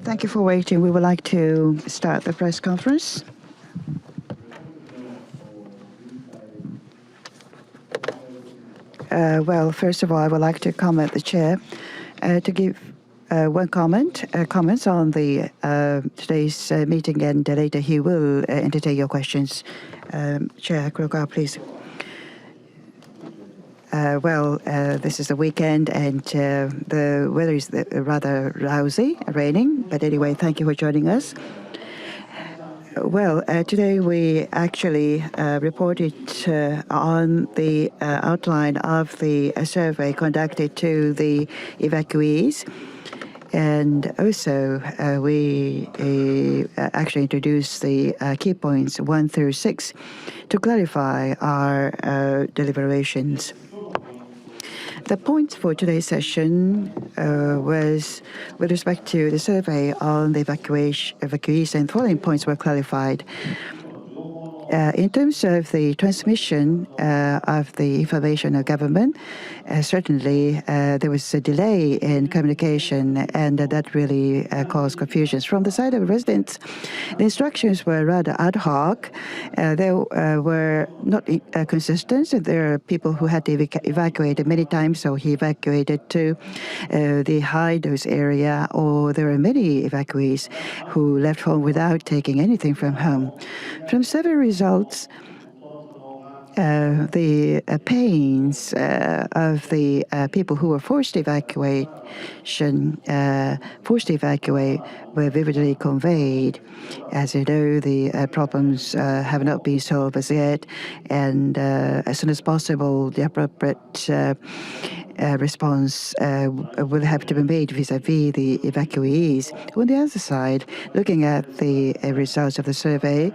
Thank you for waiting. We would like to start the press conference. Well, first of all, I would like to comment the chair to give one comments on the today's meeting, and later he will entertain your questions. Chair Kurokawa, please. This is the weekend, and the weather is rather lousy, raining. But anyway, thank you for joining us. Well, today we actually reported on the outline of the survey conducted to the evacuees. And also, we actually introduced the key points 1 through 6 to clarify our deliberations. The points for today's session was with respect to the survey on the evacuees, and following points were clarified. In terms of the transmission of the information of government, certainly there was a delay in communication, and that really caused confusions. From the side of residents, the instructions were rather ad hoc. They were not consistent. There are people who had to evacuate many times, so he evacuated to the high-dose area, or there are many evacuees who left home without taking anything from home. From several results, the pains of the people who were forced to evacuate were vividly conveyed. As you know, the problems have not been solved as yet, and as soon as possible, the appropriate response will have to be made vis-à-vis the evacuees. On the other side, looking at the results of the survey,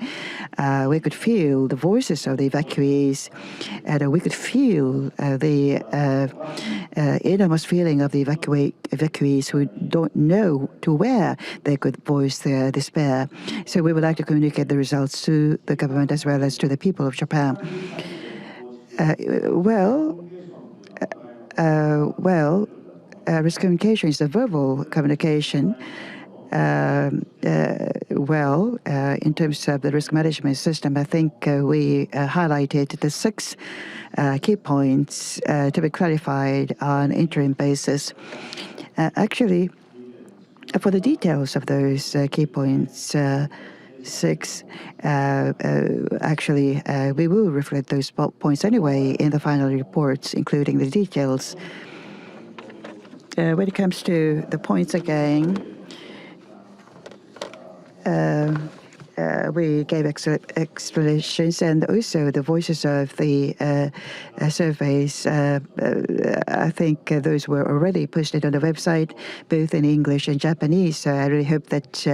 we could feel the voices of the evacuees, and we could feel the innermost feeling of the evacuees who don't know to where they could voice their despair. So we would like to communicate the results to the government as well as to the people of Japan. Risk communication is a verbal communication. In terms of the risk management system, I think we highlighted the 6 key points to be clarified on interim basis. Actually, for the details of those key points, 6, we will reflect those points anyway in the final reports, including the details. When it comes to the points again, we gave explanations, and also the voices of the surveys. I think those were already posted on the website, both in English and Japanese. So I really hope that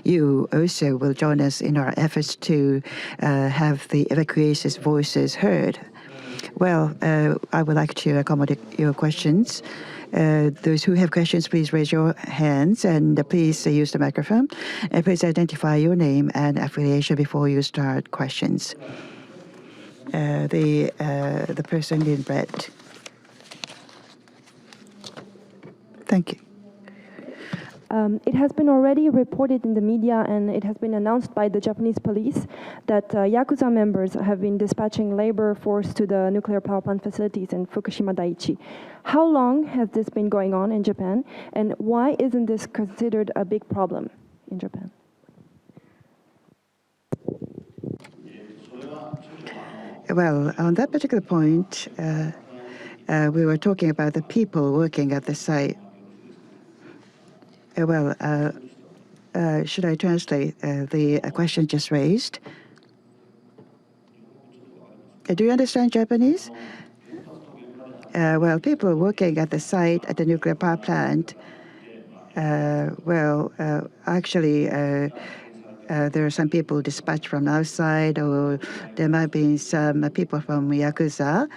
you also will join us in our efforts to have the evacuees' voices heard. Well, I would like to accommodate your questions. Those who have questions, please raise your hands, and please use the microphone. And please identify your name and affiliation before you start questions. The person in red. Thank you. It has been already reported in the media, and it has been announced by the Japanese police that Yakuza members have been dispatching labor force to the nuclear power plant facilities in Fukushima Daiichi. How long has this been going on in Japan, and why isn't this considered a big problem in Japan? Well, on that particular point, we were talking about the people working at the site. Should I translate the question just raised? Do you understand Japanese? People working at the site at the nuclear power plant, there are some people dispatched from outside, or there might be some people from Yakuza.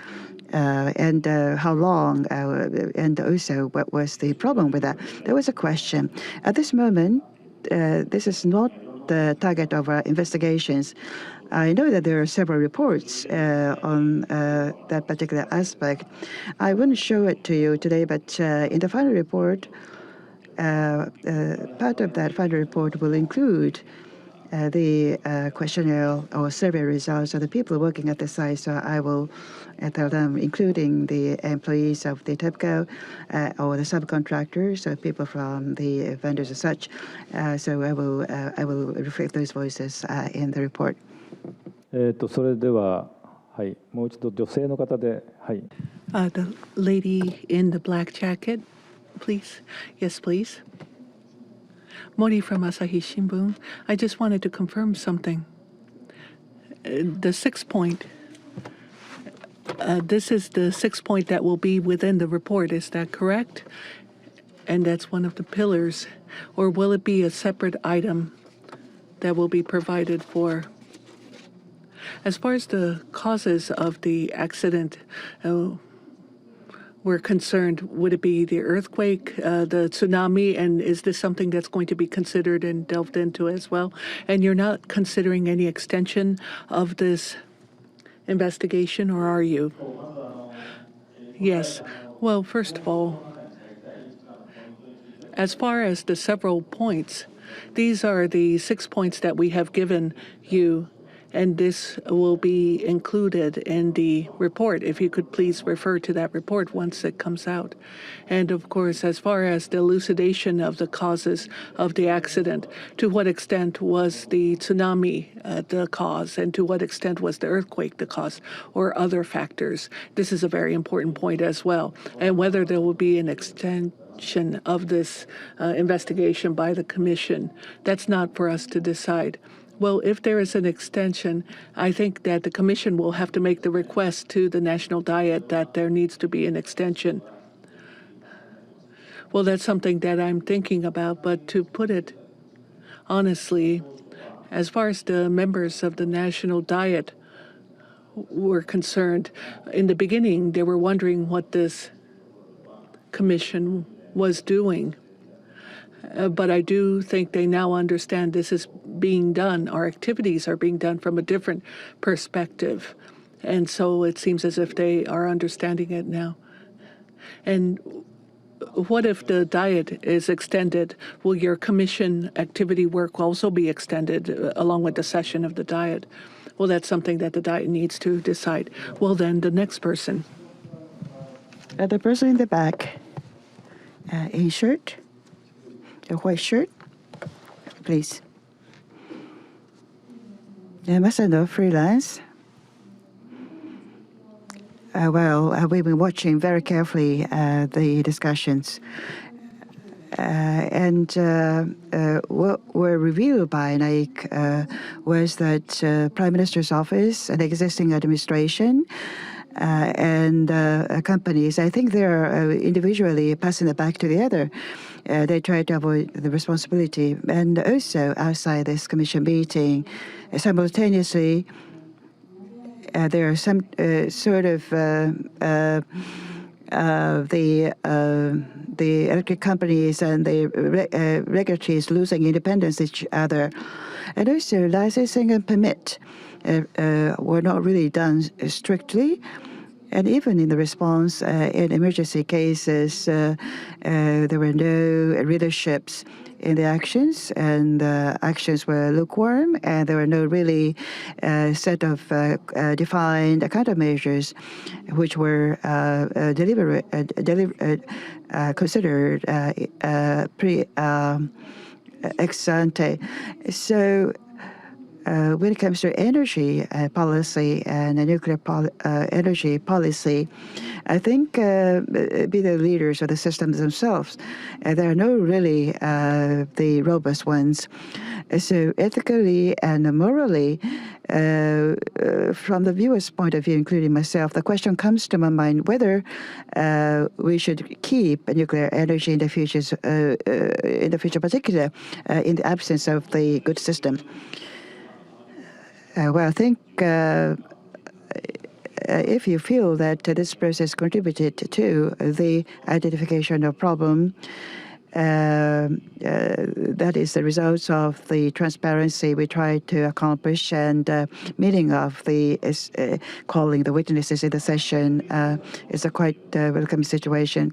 And how long, and also what was the problem with that? There was a question. At this moment, this is not the target of our investigations. I know that there are several reports on that particular aspect. I wouldn't show it to you today, but in the final report, part of that final report will include the questionnaire or survey results of the people working at the site. So I will tell them, including the employees of the TEPCO or the subcontractors, or people from the vendors as such. So I will reflect those voices in the report. それでは、はい、もう一度女性の方で、はい。The lady in the black jacket, please. Yes, please. Mori from Asahi Shimbun. I just wanted to confirm something. The 6th point. This is the 6th point that will be within the report. Is that correct? And that's one of the pillars. Or will it be a separate item that will be provided for? As far as the causes of the accident were concerned, would it be the earthquake, the tsunami, and is this something that's going to be considered and delved into as well? And you're not considering any extension of this investigation, or are you? Yes. Well, first of all, as far as the several points, these are the 6 points that we have given you, and this will be included in the report. If you could please refer to that report once it comes out. And of course, as far as the elucidation of the causes of the accident, to what extent was the tsunami the cause, and to what extent was the earthquake the cause, or other factors? This is a very important point as well. And whether there will be an extension of this investigation by the Commission, that's not for us to decide. Well, if there is an extension, I think that the Commission will have to make the request to the National Diet that there needs to be an extension. Well, that's something that I'm thinking about, but to put it honestly, as far as the members of the National Diet were concerned, in the beginning they were wondering what this Commission was doing. But I do think they now understand this is being done. Our activities are being done from a different perspective. And so it seems as if they are understanding it now. And what if the diet is extended? Will your Commission activity work also be extended along with the session of the diet? Well, that's something that the diet needs to decide. Well, then the next person. The person in the back, in shirt. A white shirt, please. Masano, freelance. We've been watching very carefully the discussions. And what were revealed by NAIIC was that Prime Minister's office and existing administration and companies, I think they're individually passing it back to the other. They try to avoid the responsibility. And also, outside this Commission meeting, simultaneously, there are some sort of the electric companies and the regulators losing independence each other. And also, licensing and permit were not really done strictly. And even in the response in emergency cases, there were no leaderships in the actions, and the actions were lukewarm, and there were no really set of defined countermeasures which were considered ex ante. So when it comes to energy policy and nuclear energy policy, I think be the leaders of the systems themselves, there are no really the robust ones. So ethically and morally, from the viewer's point of view, including myself, the question comes to my mind whether we should keep nuclear energy in the future, particularly in the absence of the good system. I think if you feel that this process contributed to the identification of problem, that is the results of the transparency we try to accomplish, and meeting of the calling the witnesses in the session is a quite welcome situation.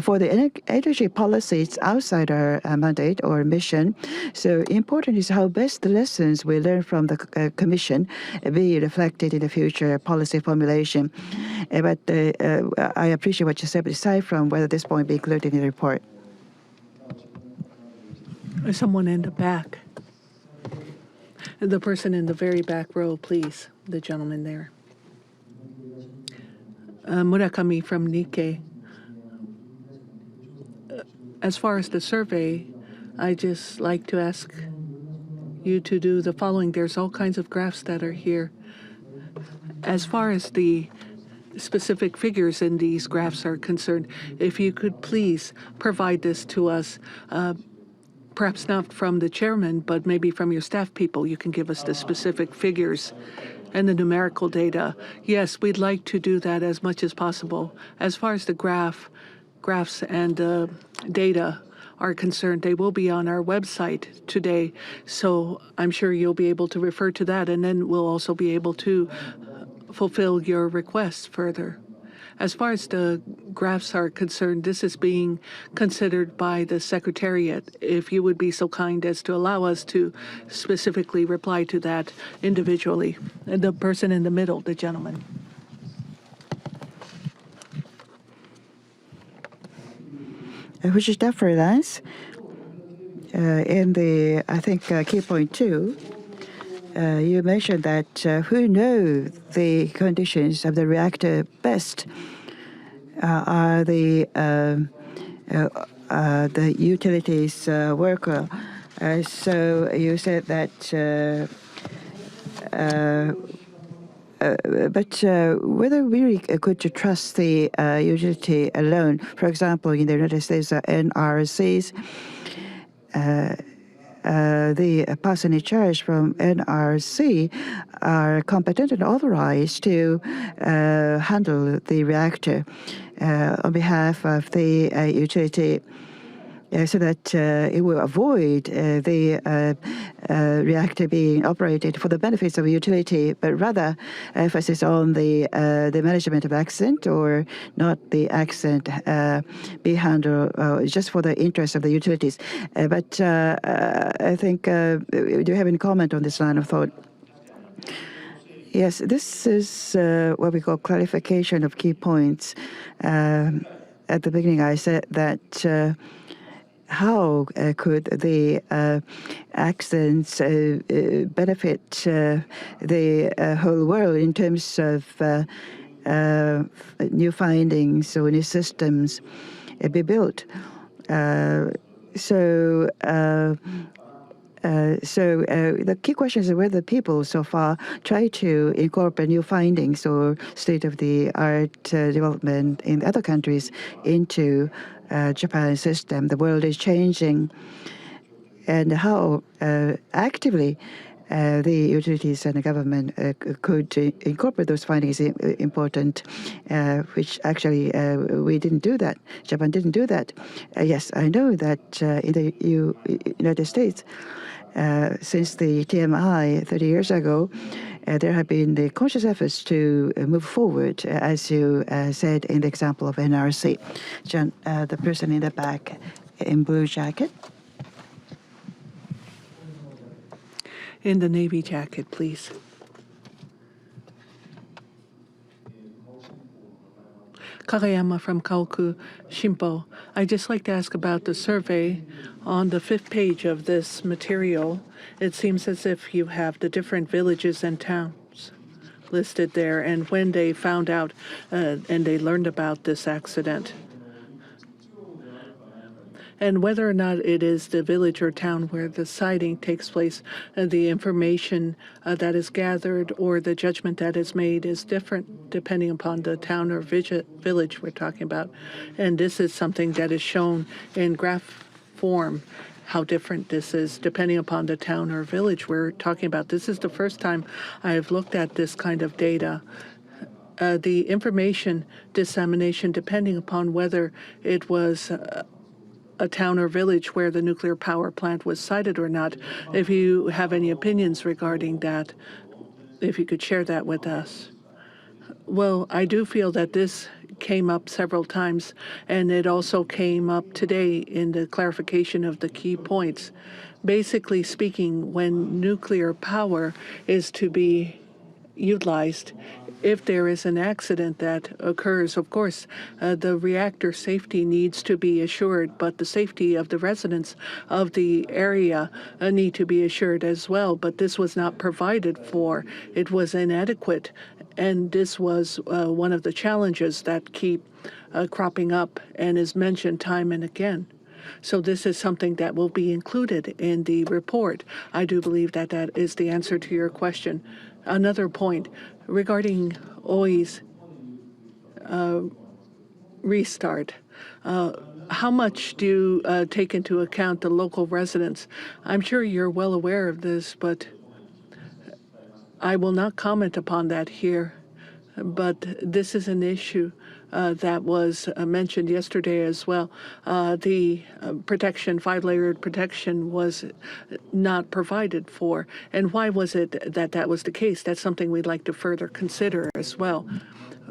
For the energy policy, it's outside our mandate or mission. So important is how best the lessons we learn from the Commission be reflected in the future policy formulation. But I appreciate what you said, but aside from whether this point be included in the report. Someone in the back. The person in the very back row, please. The gentleman there. Murakami from Nikkei. As far as the survey, I just like to ask you to do the following. There's all kinds of graphs that are here. As far as the specific figures in these graphs are concerned, if you could please provide this to us, perhaps not from the chairman, but maybe from your staff people, you can give us the specific figures and the numerical data. Yes, we'd like to do that as much as possible. As far as the graphs and data are concerned, they will be on our website today, so I'm sure you'll be able to refer to that, and then we'll also be able to fulfill your requests further. As far as the graphs are concerned, this is being considered by the Secretariat. If you would be so kind as to allow us to specifically reply to that individually. And the person in the middle, the gentleman. Fujita Freelance, in the, I think, key point 2, you mentioned that who know the conditions of the reactor best are the utilities worker. So you said that, but whether we really could trust the utility alone, for example, in the United States, NRCs, the person in charge from NRC are competent and authorized to handle the reactor on behalf of the utility, so that it will avoid the reactor being operated for the benefits of utility, but rather emphasis on the management of accident, or not the accident be handled just for the interest of the utilities. But I think, do you have any comment on this line of thought? Yes, this is what we call clarification of key points. At the beginning, I said that how could the accidents benefit the whole world in terms of new findings or new systems be built? So the key question is whether people so far try to incorporate new findings or state-of-the-art development in other countries into Japan's system. The world is changing, and how actively the utilities and the government could incorporate those findings is important, which actually we didn't do that. Japan didn't do that. Yes, I know that in the United States, since the TMI 30 years ago, there have been the conscious efforts to move forward, as you said in the example of NRC. John, the person in the back in blue jacket. In the navy jacket, please. Kagayama from Kaoku Shimpo. I'd just like to ask about the survey. On the 5th page of this material, it seems as if you have the different villages and towns listed there, and when they found out and they learned about this accident, and whether or not it is the village or town where the sighting takes place, the information that is gathered or the judgment that is made is different depending upon the town or village we're talking about. And this is something that is shown in graph form, how different this is depending upon the town or village we're talking about. This is the first time I have looked at this kind of data. The information dissemination, depending upon whether it was a town or village where the nuclear power plant was sited or not. If you have any opinions regarding that, if you could share that with us. Well, I do feel that this came up several times, and it also came up today in the clarification of the key points. Basically speaking, when nuclear power is to be utilized, if there is an accident that occurs, of course, the reactor safety needs to be assured, but the safety of the residents of the area need to be assured as well. But this was not provided for. It was inadequate. And this was one of the challenges that keep cropping up and is mentioned time and again. So this is something that will be included in the report. I do believe that that is the answer to your question. Another point regarding OI's restart. How much do you take into account the local residents? I'm sure you're well aware of this, but I will not comment upon that here. But this is an issue that was mentioned yesterday as well. The protection, 5-layered protection, was not provided for. And why was it that that was the case? That's something we'd like to further consider as well.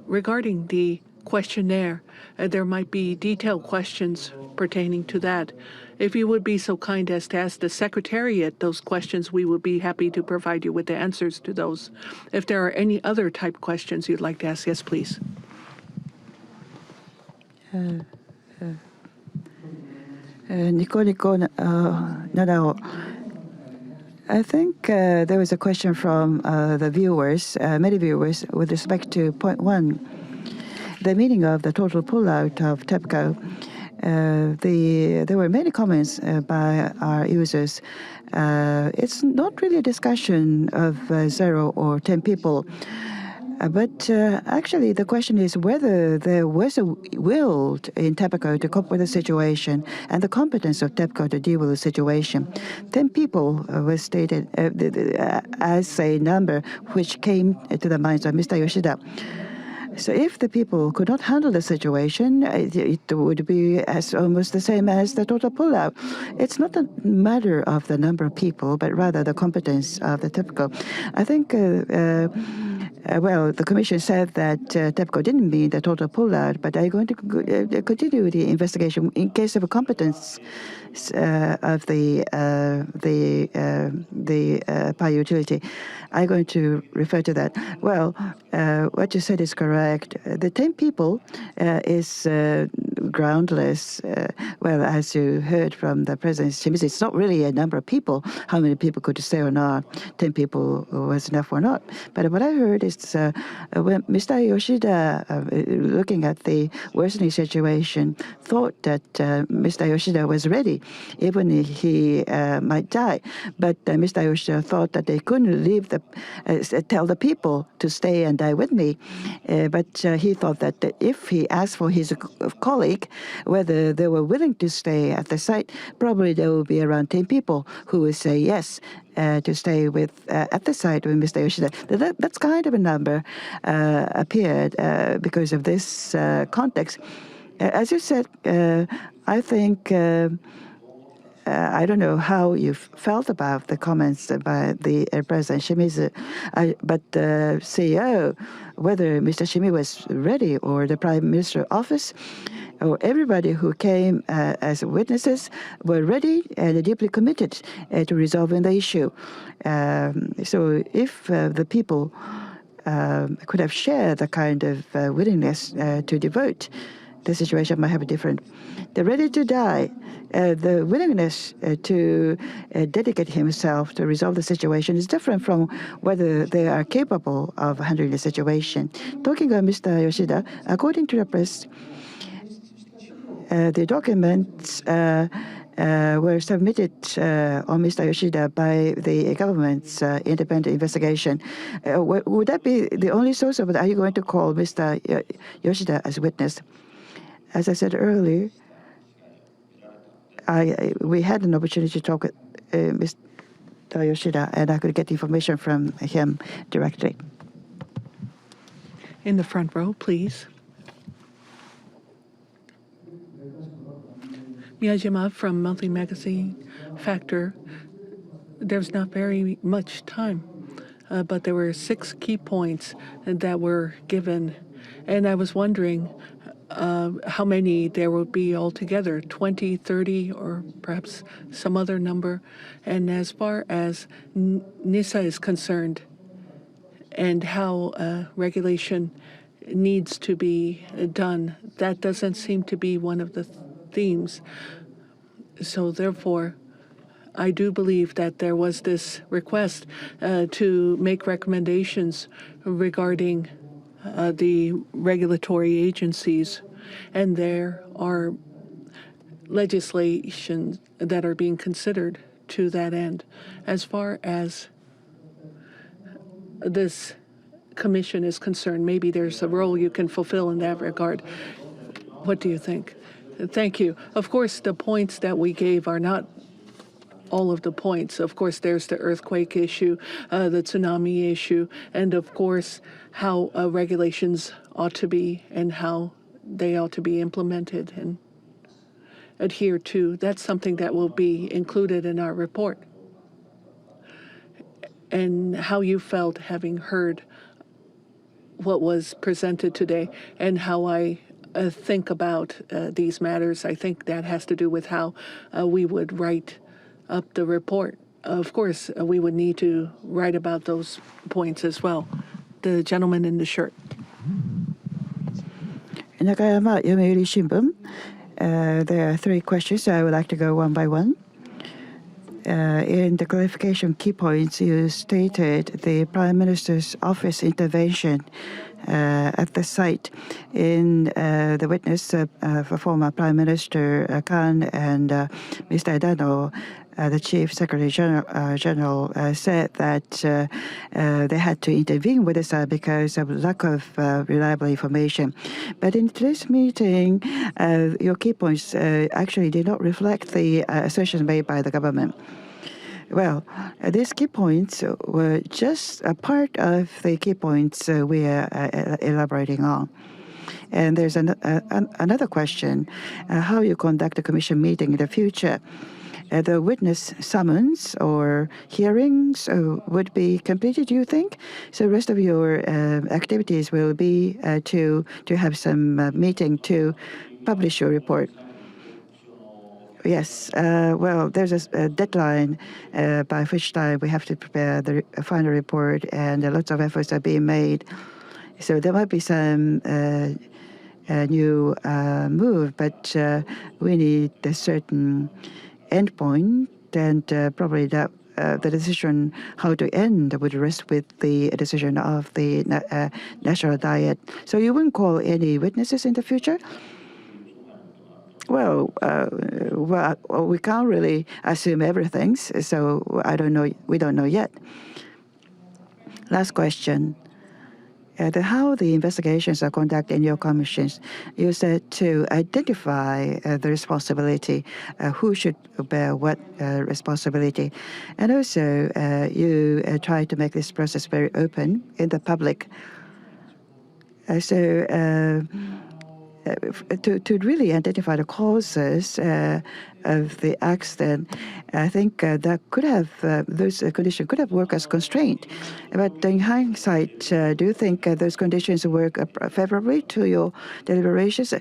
Regarding the questionnaire, there might be detailed questions pertaining to that. If you would be so kind as to ask the Secretariat those questions, we would be happy to provide you with the answers to those. If there are any other type questions you'd like to ask, yes, please. Nico Nanao. I think there was a question from the viewers, many viewers, with respect to point 1, the meaning of the total pullout of TEPCO. There were many comments by our users. It's not really a discussion of 0 or 10 people. But actually, the question is whether there was a will in TEPCO to cope with the situation and the competence of TEPCO to deal with the situation. 10 people were stated as a number which came to the minds of Mr. Yoshida. So if the people could not handle the situation, it would be almost the same as the total pullout. It's not a matter of the number of people, but rather the competence of the TEPCO. I think well, the Commission said that TEPCO didn't mean the total pullout, but are you going to continue the investigation in case of a competence of the power utility? I'm going to refer to that. Well, what you said is correct. The 10 people is groundless. Well, as you heard from the President Shimizu, it's not really a number of people. How many people could you say or not? 10 people was enough or not? But what I heard is when Mr. Yoshida, looking at the worsening situation, thought that Mr. Yoshida was ready, even if he might die. But Mr. Yoshida thought that they couldn't leave tell the people to stay and die with me. But he thought that if he asked for his colleague whether they were willing to stay at the site, probably there will be around 10 people who would say yes to stay at the site with Mr. Yoshida. That's kind of a number appeared because of this context. As you said, I think I don't know how you felt about the comments by the President Shimizu, but the CEO, whether Mr. Shimizu was ready or the Prime Minister's office, or everybody who came as witnesses were ready and deeply committed to resolving the issue. So if the people could have shared the kind of willingness to devote, the situation might have been different. The ready to die, the willingness to dedicate himself to resolve the situation is different from whether they are capable of handling the situation. Talking of Mr. Yoshida, according to the press, the documents were submitted on Mr. Yoshida by the government's independent investigation. Would that be the only source of it? Are you going to call Mr. Yoshida as witness? As I said earlier, we had an opportunity to talk with Mr. Yoshida, and I could get information from him directly. In the front row, please. Miyajima from Monthly Magazine Factor. There's not very much time, but there were 6 key points that were given, and I was wondering how many there would be altogether, 20, 30, or perhaps some other number. And as far as NISA is concerned and how regulation needs to be done, that doesn't seem to be one of the themes. So therefore, I do believe that there was this request to make recommendations regarding the regulatory agencies, and there are legislations that are being considered to that end. As far as this commission is concerned, maybe there's a role you can fulfill in that regard. What do you think? Thank you. Of course, the points that we gave are not all of the points. Of course, there's the earthquake issue, the tsunami issue, and of course, how regulations ought to be and how they ought to be implemented and adhered to. That's something that will be included in our report. And how you felt having heard what was presented today and how I think about these matters. I think that has to do with how we would write up the report. Of course, we would need to write about those points as well. The gentleman in the shirt. Nakayama, Yomiuri Shimbun. There are 3 questions. I would like to go one by one. In the clarification key points, you stated the Prime Minister's office intervention at the site. In the witness, for former Prime Minister Khan and Mr. Adano, the Chief Secretary General said that they had to intervene with us because of lack of reliable information. But in today's meeting, your key points actually did not reflect the assertions made by the government. Well, these key points were just a part of the key points we are elaborating on. And there's another question, how you conduct a commission meeting in the future. The witness summons or hearings would be completed, do you think? So the rest of your activities will be to have some meeting to publish your report. Yes, well, there's a deadline by which time we have to prepare the final report, and lots of efforts are being made. So there might be some new move, but we need a certain endpoint, and probably that the decision how to end would rest with the decision of the National Diet. So you wouldn't call any witnesses in the future? Well, we can't really assume everything, so I don't know. We don't know yet. Last question. How the investigations are conducted in your commissions, you said to identify the responsibility, who should bear what responsibility. And also, you try to make this process very open in the public. To really identify the causes of the accident, I think that could have those conditions could have worked as constraint. But in hindsight, do you think those conditions work favorably to your deliberations?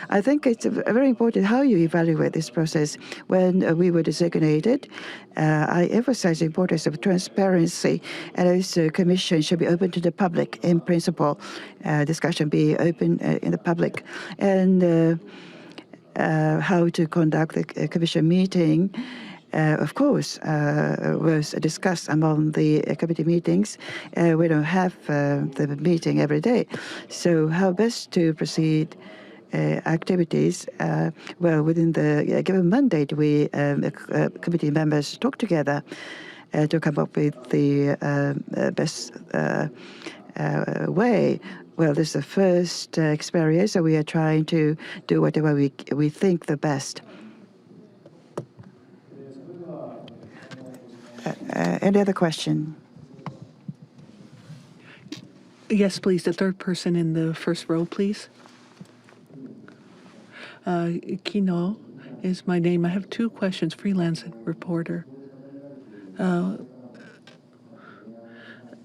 I think it's very important how you evaluate this process. When we were designated, I emphasize the importance of transparency, and also commission should be open to the public in principle. Discussion be open in the public, and how to conduct the commission meeting, of course, was discussed among the committee meetings. We don't have the meeting every day. So how best to proceed activities? Well, within the given mandate, we committee members talk together to come up with the best way. Well, this is the first experience, so we are trying to do whatever we think the best. Any other question? Yes, please. The third person in the first row, please. Kino is my name. I have two questions. Freelance reporter.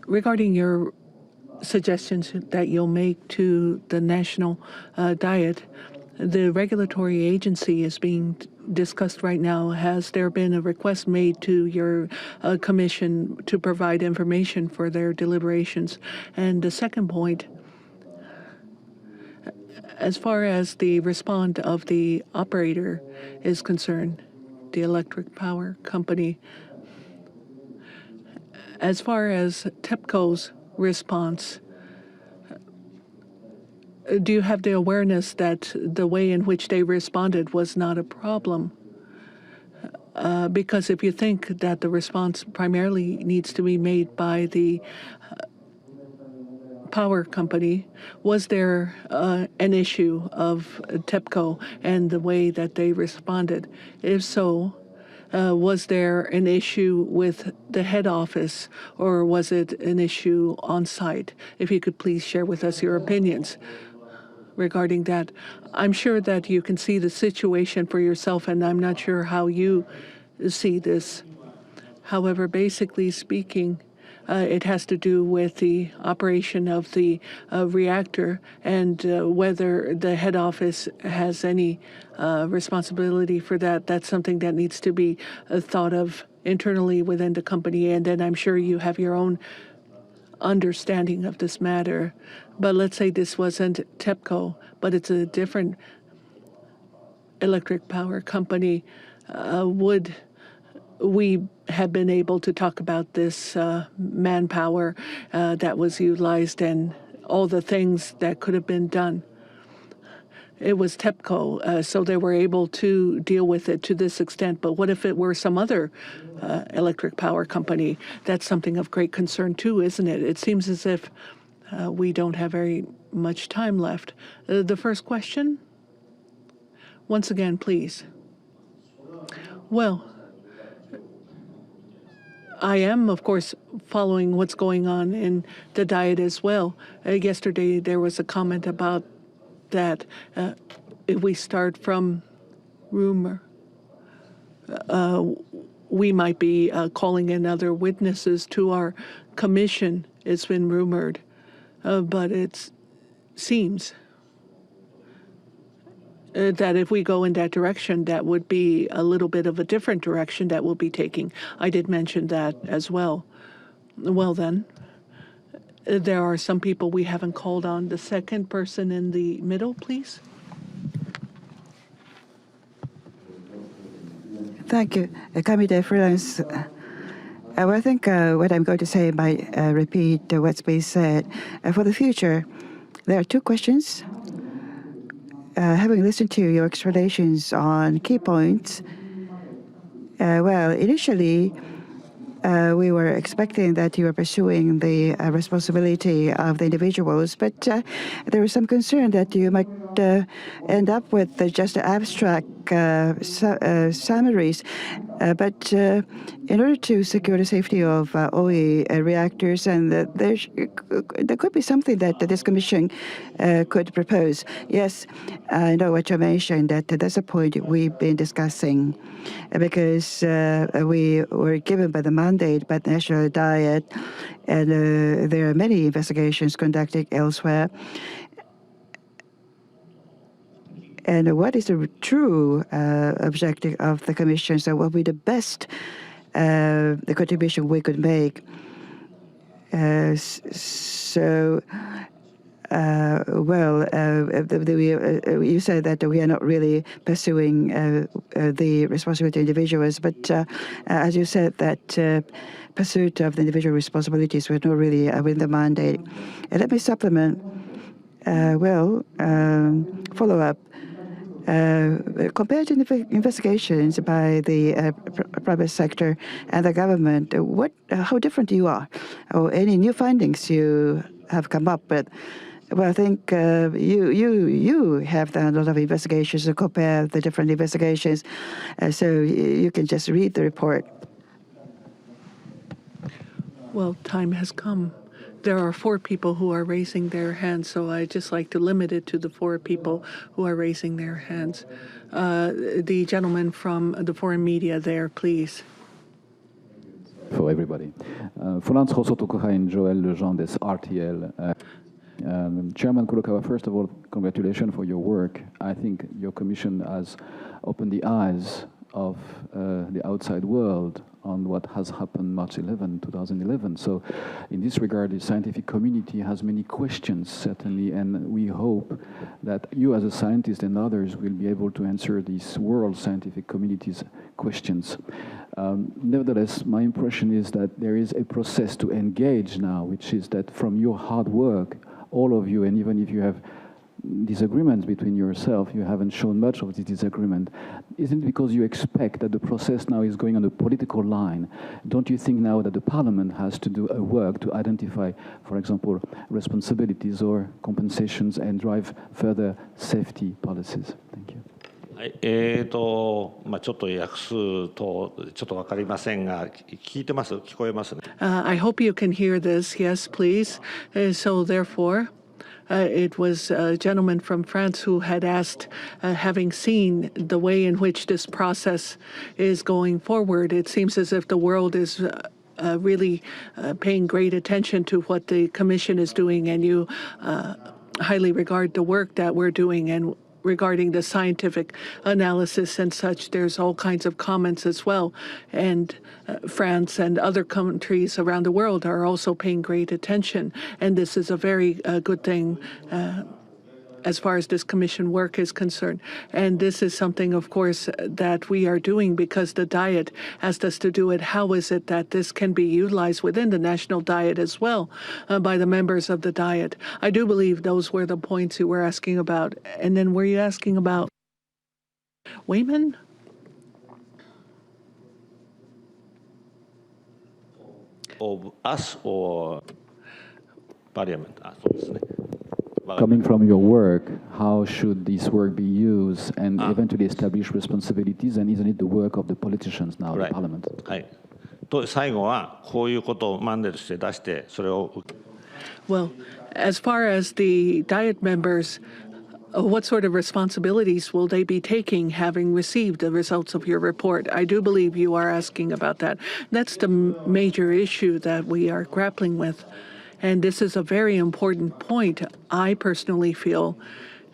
Regarding your suggestions that you'll make to the national diet, the regulatory agency is being discussed right now. Has there been a request made to your commission to provide information for their deliberations? And the second point, as far as the response of the operator is concerned, the electric power company, as far as TEPCO's response, do you have the awareness that the way in which they responded was not a problem? Because if you think that the response primarily needs to be made by the power company, was there an issue of TEPCO and the way that they responded? If so, was there an issue with the head office, or was it an issue on site? If you could please share with us your opinions regarding that. I'm sure that you can see the situation for yourself, and I'm not sure how you see this. However, basically speaking, it has to do with the operation of the reactor and whether the head office has any responsibility for that. That's something that needs to be thought of internally within the company, and then I'm sure you have your own understanding of this matter. But let's say this wasn't TEPCO, but it's a different electric power company. Would we have been able to talk about this manpower that was utilized and all the things that could have been done? It was TEPCO, so they were able to deal with it to this extent. But what if it were some other electric power company? That's something of great concern too, isn't it? It seems as if we don't have very much time left. The first question? Once again, please. Well, I am, of course, following what's going on in the diet as well. Yesterday, there was a comment about that if we start from rumor, we might be calling in other witnesses to our commission. It's been rumored, but it seems that if we go in that direction, that would be a little bit of a different direction that we'll be taking. I did mention that as well. Well then, there are some people we haven't called on. The second person in the middle, please. Thank you. Kamide Freelance. I think what I'm going to say might repeat what's been said. For the future, there are two questions. Having listened to your explanations on key points, well, initially, we were expecting that you were pursuing the responsibility of the individuals, but there was some concern that you might end up with just abstract summaries. But in order to secure the safety of OE reactors, and there could be something that this commission could propose. Yes, I know what you mentioned, that that's a point we've been discussing, because we were given by the mandate by the National Diet, and there are many investigations conducted elsewhere. And what is the true objective of the Commission? So what would be the best the contribution we could make? You said that we are not really pursuing the responsibility of individuals, but as you said, that pursuit of the individual responsibilities was not really within the mandate. And let me supplement. Follow up. Compared to investigations by the private sector and the government, how different you are, or any new findings you have come up with? Well, I think you have done a lot of investigations to compare the different investigations, so you can just read the report. Well, time has come There are 4 people who are raising their hands, so I just like to limit it to the 4 people who are raising their hands. The gentleman from the foreign media there, please. For everybody. France放送特派員 Joël Lejean des RTL. Chairman Kurokawa, first of all, congratulations for your work. I think your commission has opened the eyes of the outside world on what has happened March 11, 2011. So in this regard, the scientific community has many questions, certainly, and we hope that you as a scientist and others will be able to answer these world scientific community's questions. Nevertheless, my impression is that there is a process to engage now, which is that from your hard work, all of you, and even if you have disagreements between yourself, you haven't shown much of this disagreement. Isn't it because you expect that the process now is going on a political line? Don't you think now that the Parliament has to do a work to identify, for example, responsibilities or compensations and drive further safety policies? Thank you. はい、ちょっと訳すとちょっと分かりませんが、聞いてます？聞こえますね。I hope you can hear this. Yes, please. So therefore, it was a gentleman from France who had asked, having seen the way in which this process is going forward, it seems as if the world is really paying great attention to what the Commission is doing, and you highly regard the work that we're doing. And regarding the scientific analysis and such, there's all kinds of comments as well. And France and other countries around the world are also paying great attention. And this is a very good thing as far as this commission work is concerned. And this is something, of course, that we are doing because the Diet asked us to do it. How is it that this can be utilized within the national Diet as well by the members of the Diet? I do believe those were the points you were asking about. And then were you asking about Wayman? Of us or Parliament? そうですね。Coming from your work, how should this work be used and eventually establish responsibilities, and isn't it the work of the politicians now, the Parliament? はい。と最後はこういうことをマンデートして出してそれを。Well, as far as the Diet members, what sort of responsibilities will they be taking having received the results of your report? I do believe you are asking about that. That's the major issue that we are grappling with. And this is a very important point. I personally feel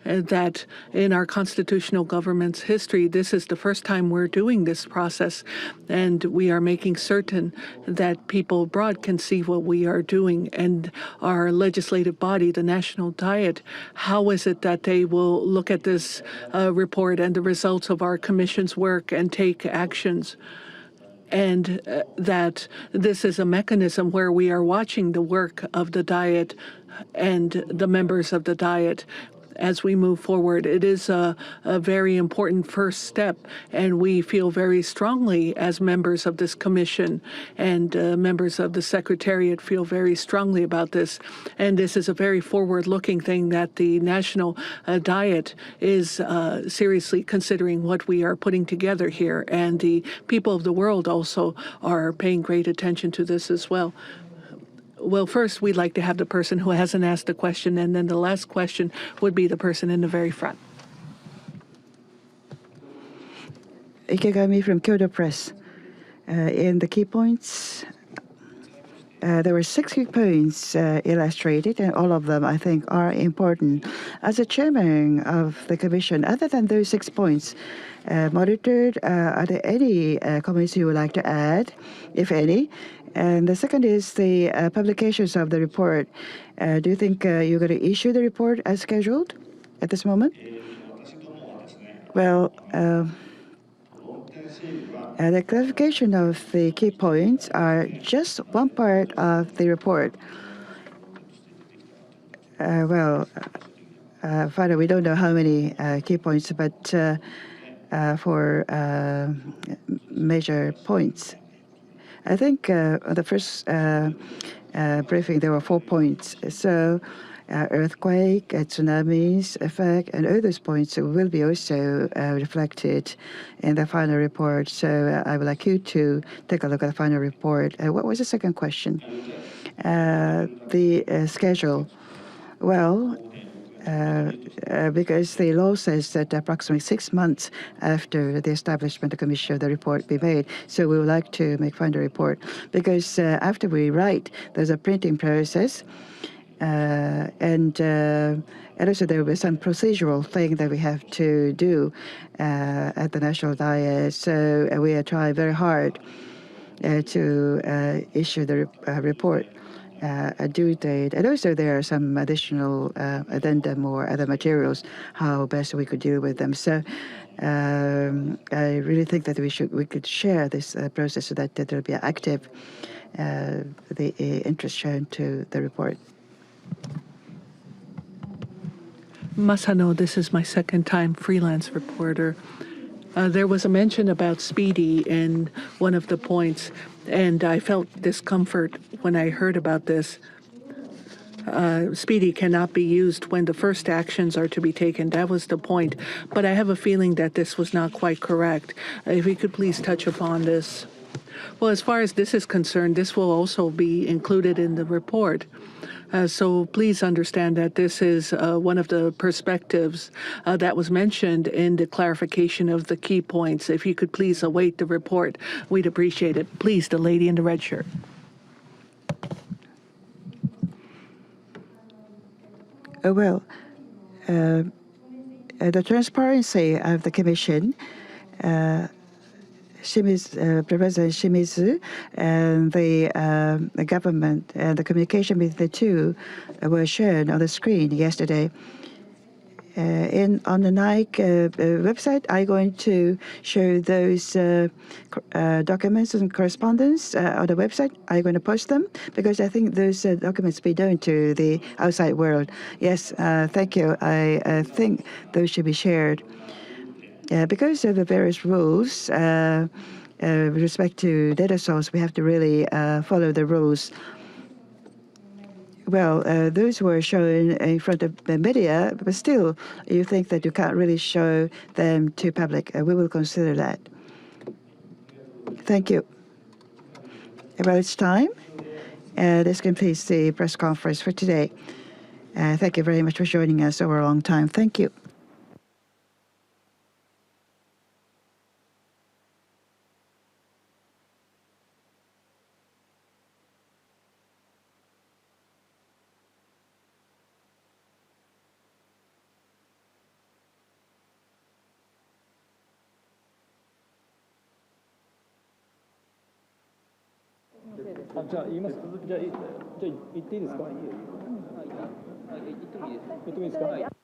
that in our constitutional government's history, this is the first time we're doing this process, and we are making certain that people abroad can see what we are doing. And our legislative body, the National Diet, how is it that they will look at this report and the results of our commission's work and take actions? And that this is a mechanism where we are watching the work of the Diet and the members of the Diet as we move forward. It is a very important first step, and we feel very strongly as members of this commission and members of the Secretariat feel very strongly about this. And this is a very forward-looking thing that the National Diet is seriously considering what we are putting together here. And the people of the world also are paying great attention to this as well. Well, first, we'd like to have the person who hasn't asked a question, and then the last question would be the person in the very front. Ikegami from Jikocho Press. In the key points, there were 6 key points illustrated, and all of them, I think, are important. As a chairman of the commission, other than those 6 points monitored, are there any comments you would like to add, if any? And the second is the publications of the report. Do you think you're going to issue the report as scheduled at this moment? Well, the clarification of the key points are just one part of the report. Father, we don't know how many key points, but for major points, I think the first briefing, there were 4 points. So earthquake, tsunamis, effect, and all those points will be also reflected in the final report. So I would like you to take a look at the final report. What was the second question? the schedule. Well, because the law says that approximately 6 months after the establishment of the commission, the report be made. So we would like to make final report because after we write, there's a printing process, and also there will be some procedural thing that we have to do at the National Diet. So we are trying very hard to issue the report a due date. And also there are some additional addendum or other materials, how best we could deal with them. So I really think that we could share this process so that there will be active the interest shown to the report. Masano, this is my second time freelance reporter. There was a mention about Speedy in one of the points, and I felt discomfort when I heard about this. Speedy cannot be used when the first actions are to be taken. That was the point. But I have a feeling that this was not quite correct. If you could please touch upon this. Well, as far as this is concerned, this will also be included in the report. So please understand that this is one of the perspectives that was mentioned in the clarification of the key points. If you could please await the report, we'd appreciate it. Please, the lady in the red shirt. Well, the transparency of the Commission, President Shimizu and the government and the communication with the two were shown on the screen yesterday. On the NAIIC website, I'm going to show those documents and correspondence on the website. I'm going to post them because I think those documents be known to the outside world. Yes, thank you. I think those should be shared. Because of the various rules with respect to data source, we have to really follow the rules. Well, those were shown in front of the media, but still, you think that you can't really show them to public. We will consider that. Thank you. Well, it's time. This completes the press conference for today. Thank you very much for joining us over a long time. Thank you. 아, 자,言います。じゃあ言っていいですか？言ってもいいですか？